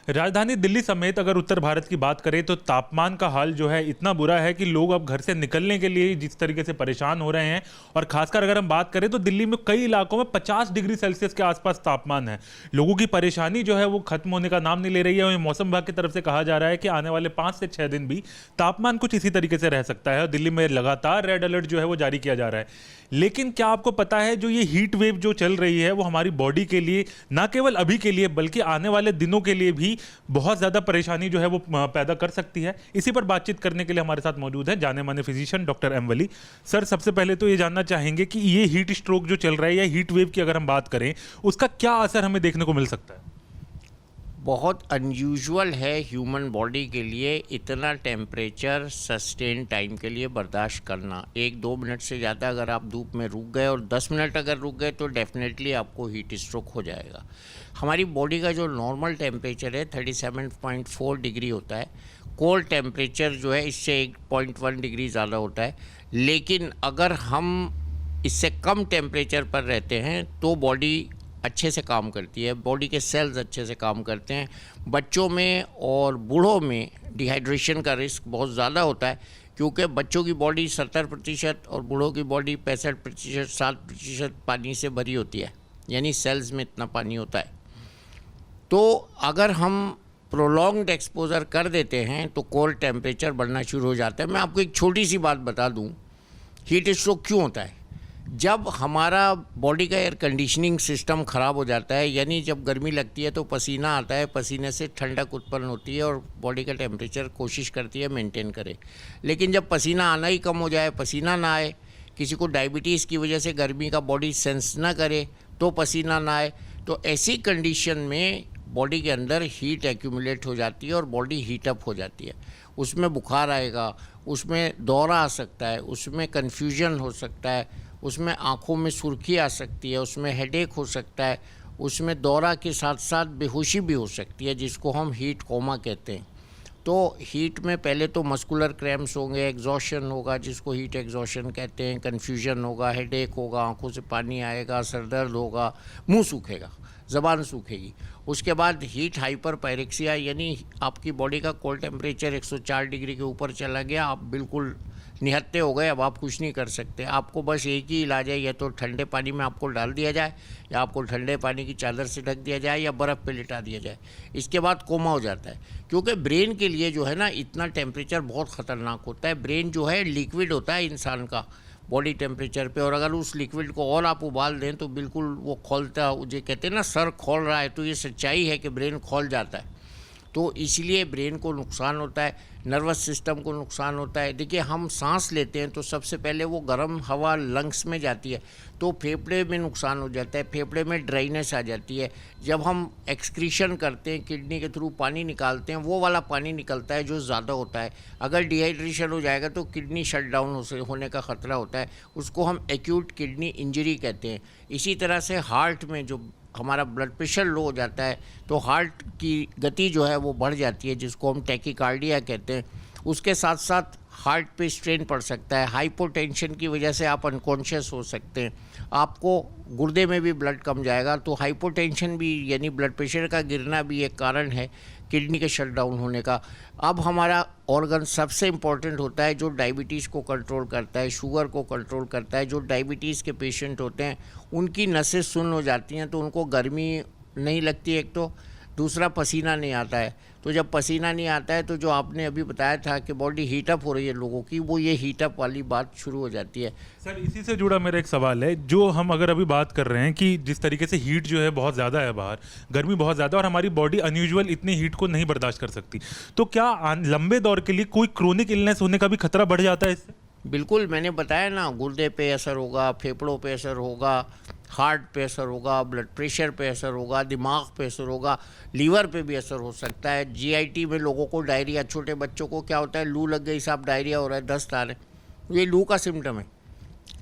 राजधानी दिल्ली समेत अगर उत्तर भारत की बात करें तो तापमान का हाल जो है इतना बुरा है कि लोग अब घर से निकलने के लिए जिस तरीके से परेशान हो रहे हैं। और खासकर अगर हम बात करें तो दिल्ली में कई इलाकों में 50 डिग्री सेल्सियस के आसपास तापमान है। लोगों की परेशानी जो है वो खत्म होने का नाम नहीं ले रही है। और मौसम विभाग की तरफ से कहा जा रहा है कि आने वाले 5 से 6 दिन भी तापमान कुछ इसी तरीके से रह सकता है। और दिल्ली में लगातार रेड अलर्ट जो है वो जारी किया जा रहा है। लेकिन क्या आपको पता है जो ये हीट वेव जो चल रही है वो हमारी बॉडी के लिए ना केवल अभी के लिए बल्कि आने वाले दिनों के लिए भी बहुत ज्यादा परेशानी जो है वो पैदा कर सकती है। इसी पर बातचीत करने के लिए हमारे साथ मौजूद है जाने माने फिजिशियन डॉक्टर एम वली सर। सबसे पहले तो ये जानना चाहेंगे कि ये हीट स्ट्रोक जो चल रहा है या हीट वेव की अगर हम बात करें उसका क्या असर हमें देखने को मिल सकता है? बहुत अनयूजुअल है ह्यूमन बॉडी के लिए इतना टेम्परेचर सस्टेन टाइम के लिए बर्दाश्त करना। 1-2 मिनट से ज़्यादा अगर आप धूप में रुक गए और 10 मिनट अगर रुक गए तो डेफिनेटली आपको हीट स्ट्रोक हो जाएगा। हमारी बॉडी का जो नॉर्मल टेम्परेचर है 37.4 डिग्री होता है। कोल्ड टेम्परेचर जो है इससे 1.1 डिग्री ज़्यादा होता है। लेकिन अगर हम इससे कम टेम्परेचर पर रहते हैं तो बॉडी अच्छे से काम करती है, बॉडी के सेल्स अच्छे से काम करते हैं। बच्चों में और बूढ़ों में डिहाइड्रेशन का रिस्क बहुत ज़्यादा होता है क्योंकि बच्चों की बॉडी 70% और बूढ़ों की बॉडी 65% 7% पानी से भरी होती है, यानी सेल्स में इतना पानी होता है। तो अगर हम प्रोलॉन्ग्ड एक्सपोजर कर देते हैं तो कोल्ड टेम्परेचर बढ़ना शुरू हो जाता है। मैं आपको एक छोटी सी बात बता दूं, हीट स्ट्रोक क्यों होता है। जब हमारा बॉडी का एयर कंडीशनिंग सिस्टम ख़राब हो जाता है, यानी जब गर्मी लगती है तो पसीना आता है, पसीने से ठंडक उत्पन्न होती है और बॉडी का टेम्परेचर कोशिश करती है मेंटेन करे। लेकिन जब पसीना आना ही कम हो जाए, पसीना ना आए, किसी को डायबिटीज़ की वजह से गर्मी का बॉडी सेंस ना करे तो पसीना ना आए, तो ऐसी कंडीशन में बॉडी के अंदर हीट एक्यूमुलेट हो जाती है और बॉडी हीटअप हो जाती है। उसमें बुखार आएगा, उसमें दौरा आ सकता है, उसमें कन्फ्यूजन हो सकता है, उसमें आँखों में सुर्खी आ सकती है, उसमें हेडेक हो सकता है, उसमें दौरा के साथ साथ बेहोशी भी हो सकती है जिसको हम हीट कोमा कहते हैं। तो हीट में पहले तो मस्कुलर क्रैम्प्स होंगे, एग्जॉशन होगा जिसको हीट एग्जॉशन कहते हैं, कन्फ्यूजन होगा, हेडेक होगा, आँखों से पानी आएगा, सर दर्द होगा, मुँह सूखेगा, ज़बान सूखेगी। उसके बाद हीट हाइपर पायरेक्सिया, यानी आपकी बॉडी का कोल्ड टेम्परेचर 104 डिग्री के ऊपर चला गया, आप बिल्कुल निहत्ते हो गए, अब आप कुछ नहीं कर सकते। आपको बस एक ही इलाज है, या तो ठंडे पानी में आपको डाल दिया जाए या आपको ठंडे पानी की चादर से ढक दिया जाए या बर्फ़ पे लिटा दिया जाए। इसके बाद कोमा हो जाता है क्योंकि ब्रेन के लिए जो है ना इतना टेम्परेचर बहुत ख़तरनाक होता है। ब्रेन जो है लिक्विड होता है इंसान का बॉडी टेम्परेचर पे, और अगर उस लिक्विड को और आप उबाल दें तो बिल्कुल वो खोलता, जो कहते हैं ना सर खोल रहा है, तो ये सच्चाई है कि ब्रेन खोल जाता है। तो इसलिए ब्रेन को नुकसान होता है, नर्वस सिस्टम को नुकसान होता है। देखिए हम सांस लेते हैं तो सबसे पहले वो गर्म हवा लंग्स में जाती है तो फेफड़े में नुकसान हो जाता है, फेफड़े में ड्राइनेस आ जाती है। जब हम एक्सक्रीशन करते हैं, किडनी के थ्रू पानी निकालते हैं, वो वाला पानी निकलता है जो ज़्यादा होता है। अगर डिहाइड्रेशन हो जाएगा तो किडनी शट डाउन होने का ख़तरा होता है, उसको हम एक्यूट किडनी इंजरी कहते हैं। इसी तरह से हार्ट में जो हमारा ब्लड प्रेशर लो हो जाता है तो हार्ट की गति जो है वो बढ़ जाती है जिसको हम टैकीकार्डिया कहते हैं। उसके साथ साथ हार्ट पे स्ट्रेन पड़ सकता है, हाइपोटेंशन की वजह से आप अनकॉन्शियस हो सकते हैं, आपको गुर्दे में भी ब्लड कम जाएगा। तो हाइपोटेंशन भी यानी ब्लड प्रेशर का गिरना भी एक कारण है किडनी के शट डाउन होने का। अब हमारा ऑर्गन सबसे इम्पॉर्टेंट होता है जो डायबिटीज़ को कंट्रोल करता है, शुगर को कंट्रोल करता है। जो डायबिटीज़ के पेशेंट होते हैं उनकी नसें सुन्न हो जाती हैं तो उनको गर्मी नहीं लगती, एक तो दूसरा पसीना नहीं आता है। तो जब पसीना नहीं आता है तो जो आपने अभी बताया था कि बॉडी हीटअप हो रही है लोगों की, वो ये हीटअप वाली बात शुरू हो जाती है। सर इसी से जुड़ा मेरा एक सवाल है, जो हम अगर अभी बात कर रहे हैं कि जिस तरीके से हीट जो है बहुत ज़्यादा है, बाहर गर्मी बहुत ज़्यादा और हमारी बॉडी अनयूजुअल इतनी हीट को नहीं बर्दाश्त कर सकती, तो क्या लंबे दौर के लिए कोई क्रोनिक इलनेस होने का भी खतरा बढ़ जाता है इससे? बिल्कुल, मैंने बताया ना, गुर्दे पे असर होगा, फेफड़ों पे असर होगा, हार्ट पे असर होगा, ब्लड प्रेशर पे असर होगा, दिमाग पे असर होगा, लीवर पे भी असर हो सकता है। जीआईटी में लोगों को डायरिया, छोटे बच्चों को क्या होता है, लू लग गई साहब, डायरिया हो रहा है, दस्त आ रहे हैं, ये लू का सिम्टम है।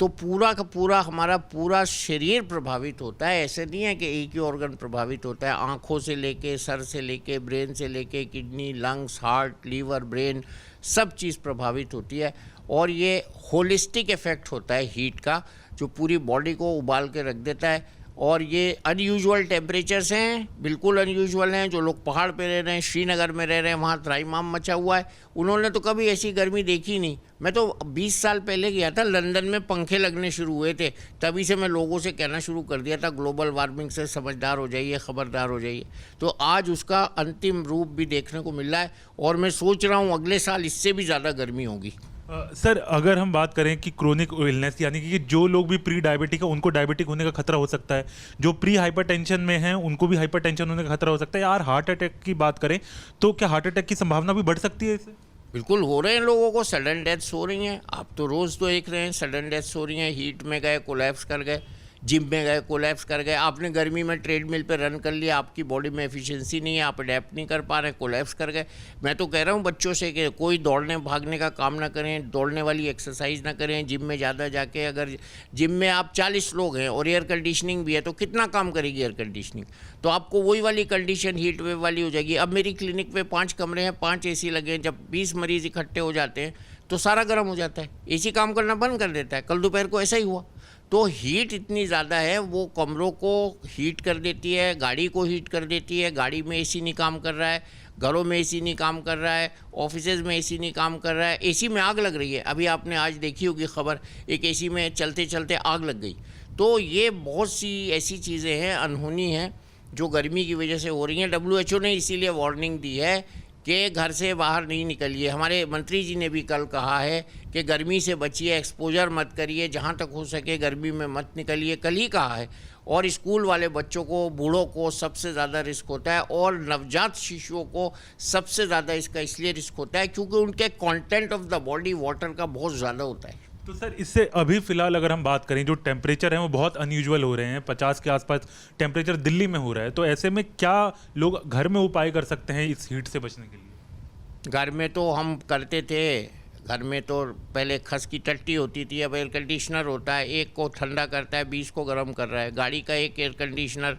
तो पूरा का पूरा हमारा पूरा शरीर प्रभावित होता है। ऐसे नहीं है कि एक ही ऑर्गन प्रभावित होता है, आँखों से लेके, सर से लेके, ब्रेन से लेके, kidney, lungs, heart, liver, brain, सब चीज़ प्रभावित होती है। और ये होलिस्टिक इफ़ेक्ट होता है हीट का, जो पूरी बॉडी को उबाल के रख देता है और ये अनयूजुअल टेम्परेचर्स हैं, बिल्कुल अनयूजुअल हैं। जो लोग पहाड़ पे रह रहे हैं, श्रीनगर में रह रहे हैं, वहाँ त्राहिमाम मचा हुआ है, उन्होंने तो कभी ऐसी गर्मी देखी नहीं। मैं तो 20 साल पहले गया था, लंदन में पंखे लगने शुरू हुए थे, तभी से मैं लोगों से कहना शुरू कर दिया था ग्लोबल वार्मिंग से समझदार हो जाइए, ख़बरदार हो जाइए। तो आज उसका अंतिम रूप भी देखने को मिल रहा है और मैं सोच रहा हूँ अगले साल इससे भी ज़्यादा गर्मी होगी। सर, अगर हम बात करें कि क्रोनिक इलनेस यानी कि जो लोग भी प्री डायबिटिक है उनको डायबिटिक होने का खतरा हो सकता है, जो प्री हाइपरटेंशन में हैं उनको भी हाइपरटेंशन होने का खतरा हो सकता है, यार हार्ट अटैक की बात करें तो क्या हार्ट अटैक की संभावना भी बढ़ सकती है इससे? बिल्कुल हो रहे हैं, लोगों को सडन डेथ्स हो रही हैं। आप तो रोज़ तो देख रहे हैं सडन डेथ्स हो रही हैं। हीट में गए कोलैप्स कर गए, जिम में गए कोलैप्स कर गए। आपने गर्मी में ट्रेडमिल पे रन कर लिया, आपकी बॉडी में एफिशिएंसी नहीं है, आप अडेप्ट नहीं कर पा रहे, कोलैप्स कर गए। मैं तो कह रहा हूँ बच्चों से कि कोई दौड़ने भागने का काम ना करें, दौड़ने वाली एक्सरसाइज ना करें, जिम में ज़्यादा जाके। अगर जिम में आप 40 लोग हैं और एयर कंडीशनिंग भी है तो कितना काम करेगी एयर कंडीशनिंग? तो आपको वही वाली कंडीशन हीट वेव वाली हो जाएगी। अब मेरी क्लिनिक पे 5 कमरे हैं, 5 AC लगे हैं। जब 20 मरीज़ इकट्ठे हो जाते हैं तो सारा गर्म हो जाता है, AC काम करना बंद कर देता है। कल दोपहर को ऐसा ही हुआ। तो हीट इतनी ज़्यादा है, वो कमरों को हीट कर देती है, गाड़ी को हीट कर देती है। गाड़ी में AC नहीं काम कर रहा है, घरों में AC नहीं काम कर रहा है, ऑफिसेज में AC नहीं काम कर रहा है, AC में आग लग रही है। अभी आपने आज देखी होगी खबर, एक AC में चलते चलते आग लग गई। तो ये बहुत सी ऐसी चीज़ें हैं, अनहोनी हैं, जो गर्मी की वजह से हो रही हैं। WHO ने इसीलिए वार्निंग दी है कि घर से बाहर नहीं निकलिए। हमारे मंत्री जी ने भी कल कहा है कि गर्मी से बचिए, एक्सपोजर मत करिए, जहाँ तक हो सके गर्मी में मत निकलिए, कल ही कहा है। और स्कूल वाले बच्चों को, बूढ़ों को सबसे ज़्यादा रिस्क होता है और नवजात शिशुओं को सबसे ज़्यादा इसका इसलिए रिस्क होता है क्योंकि उनके content of the body water का बहुत ज़्यादा होता है। तो सर, इससे अभी फिलहाल अगर हम बात करें, जो टेम्परेचर है वो बहुत अनयूजुअल हो रहे हैं, 50 के आसपास टेम्परेचर दिल्ली में हो रहा है, तो ऐसे में क्या लोग घर में उपाय कर सकते हैं इस हीट से बचने के लिए? घर में तो हम करते थे, घर में तो पहले खस की टट्टी होती थी, अब एयर कंडीशनर होता है, एक को ठंडा करता है, 20 को गर्म कर रहा है। गाड़ी का एक एयर कंडीशनर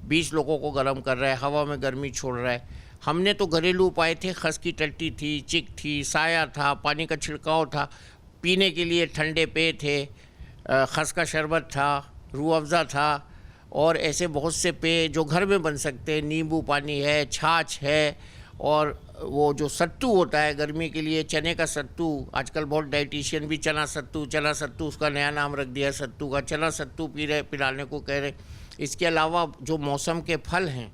20 लोगों को गर्म कर रहा है, हवा में गर्मी छोड़ रहा है। हमने तो घरेलू उपाय थे, खस की टट्टी थी, चिक थी, साया था, पानी का छिड़काव था, पीने के लिए ठंडे पेय थे, खस का शरबत था, रूह अफ़ज़ा था, और ऐसे बहुत से पेय जो घर में बन सकते हैं। नींबू पानी है, छाछ है, और वो जो सत्तू होता है गर्मी के लिए, चने का सत्तू, आजकल बहुत डाइटिशियन भी चना सत्तू उसका नया नाम रख दिया सत्तू का, चना सत्तू पिलाने को कह रहे। इसके अलावा जो मौसम के फल हैं,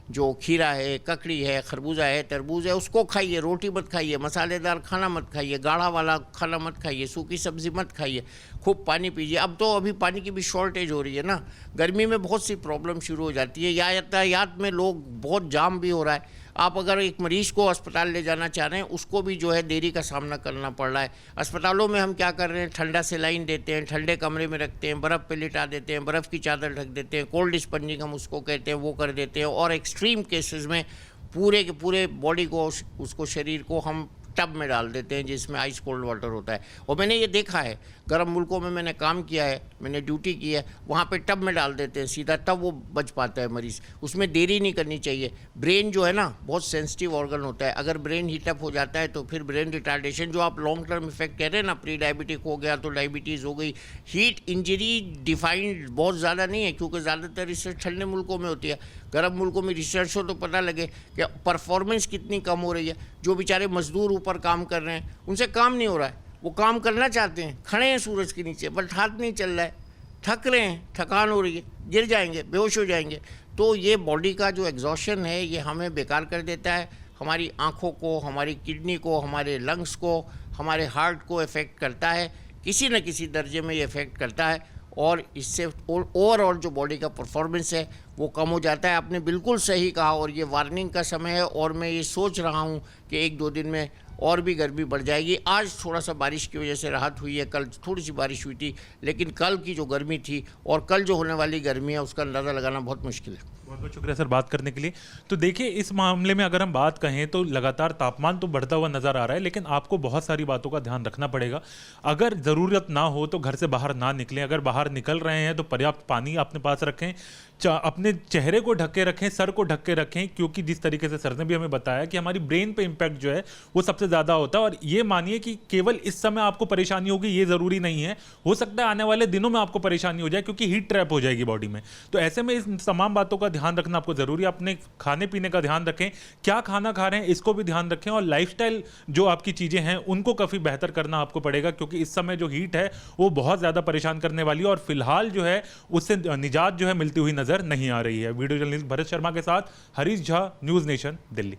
जो खीरा है, ककड़ी है, खरबूजा है, तरबूज है, उसको खाइए। रोटी मत खाइए, मसालेदार खाना मत खाइए, गाढ़ा वाला खाना मत खाइए, सूखी सब्ज़ी मत खाइए, खूब पानी पीजिए। अब तो अभी पानी की भी शॉर्टेज हो रही है ना, गर्मी में बहुत सी प्रॉब्लम शुरू हो जाती है। यातायात में लोग बहुत जाम भी हो रहा है। आप अगर एक मरीज़ को अस्पताल ले जाना चाह रहे हैं, उसको भी जो है देरी का सामना करना पड़ रहा है। अस्पतालों में हम क्या कर रहे हैं, ठंडा सेलाइन देते हैं, ठंडे कमरे में रखते हैं, बर्फ़ पे लिटा देते हैं, बर्फ़ की चादर ढक देते हैं, कोल्ड स्पंजिंग हम उसको कहते हैं, वो कर देते हैं। और एक्सट्रीम केसेस में पूरे के पूरे बॉडी को, उसको शरीर को हम टब में डाल देते हैं जिसमें आइस कोल्ड वाटर होता है। और मैंने ये देखा है, गर्म मुल्कों में मैंने काम किया है, मैंने ड्यूटी की है, वहाँ पे टब में डाल देते हैं सीधा, तब वो बच पाता है मरीज़। उसमें देरी नहीं करनी चाहिए। ब्रेन जो है ना, बहुत सेंसिटिव ऑर्गन होता है, अगर ब्रेन हीटअप हो जाता है तो फिर ब्रेन रिटार्डेशन, जो आप लॉन्ग टर्म इफेक्ट कह रहे हैं ना, प्री डायबिटिक हो गया तो डायबिटीज़ हो गई। हीट इंजरी डिफाइंड बहुत ज़्यादा नहीं है क्योंकि ज़्यादातर रिसर्च ठंडे मुल्कों में होती है। गर्म मुल्कों में रिसर्च हो तो पता लगे कि परफॉर्मेंस कितनी कम हो रही है। जो बेचारे मजदूर ऊपर काम कर रहे हैं, उनसे काम नहीं हो रहा है, वो काम करना चाहते हैं, खड़े हैं सूरज के नीचे, बट हाथ नहीं चल रहा है, थक रहे हैं, थकान हो रही है, गिर जाएंगे, बेहोश हो जाएंगे। तो ये बॉडी का जो एग्जॉशन है, ये हमें बेकार कर देता है। हमारी आँखों को, हमारी किडनी को, हमारे लंग्स को, हमारे हार्ट को इफ़ेक्ट करता है, किसी न किसी दर्जे में ये इफ़ेक्ट करता है। और इससे ओवरऑल जो बॉडी का परफॉर्मेंस है वो कम हो जाता है। आपने बिल्कुल सही कहा, और ये वार्निंग का समय है, और मैं ये सोच रहा हूँ कि 1-2 दिन में और भी गर्मी बढ़ जाएगी। आज थोड़ा सा बारिश की वजह से राहत हुई है, कल थोड़ी सी बारिश हुई थी, लेकिन कल की जो गर्मी थी और कल जो होने वाली गर्मी है उसका अंदाज़ा लगाना बहुत मुश्किल है। बहुत बहुत शुक्रिया सर बात करने के लिए। तो देखिए, इस मामले में अगर हम बात कहें तो लगातार तापमान तो बढ़ता हुआ नज़र आ रहा है, लेकिन आपको बहुत सारी बातों का ध्यान रखना पड़ेगा। अगर ज़रूरत ना हो तो घर से बाहर ना निकलें, अगर बाहर निकल रहे हैं तो पर्याप्त पानी अपने पास रखें, अपने चेहरे को ढक के रखें, सर को ढक के रखें, क्योंकि जिस तरीके से सर ने भी हमें बताया कि हमारी ब्रेन पे इम्पैक्ट जो है वो सबसे ज़्यादा होता है। और ये मानिए कि केवल इस समय आपको परेशानी होगी ये ज़रूरी नहीं है, हो सकता है आने वाले दिनों में आपको परेशानी हो जाए क्योंकि हीट ट्रैप हो जाएगी बॉडी में। तो ऐसे में इस तमाम बातों का ध्यान रखना आपको ज़रूरी है। अपने खाने पीने का ध्यान रखें, क्या खाना खा रहे हैं इसको भी ध्यान रखें, और लाइफस्टाइल जो आपकी चीज़ें हैं उनको काफ़ी बेहतर करना आपको पड़ेगा, क्योंकि इस समय जो हीट है वो बहुत ज़्यादा परेशान करने वाली है और फिलहाल जो है उससे निजात जो है मिलती हुई नज़र नहीं आ रही है। वीडियो जर्नलिस्ट भरत शर्मा के साथ हरीश झा, न्यूज़ नेशन, दिल्ली।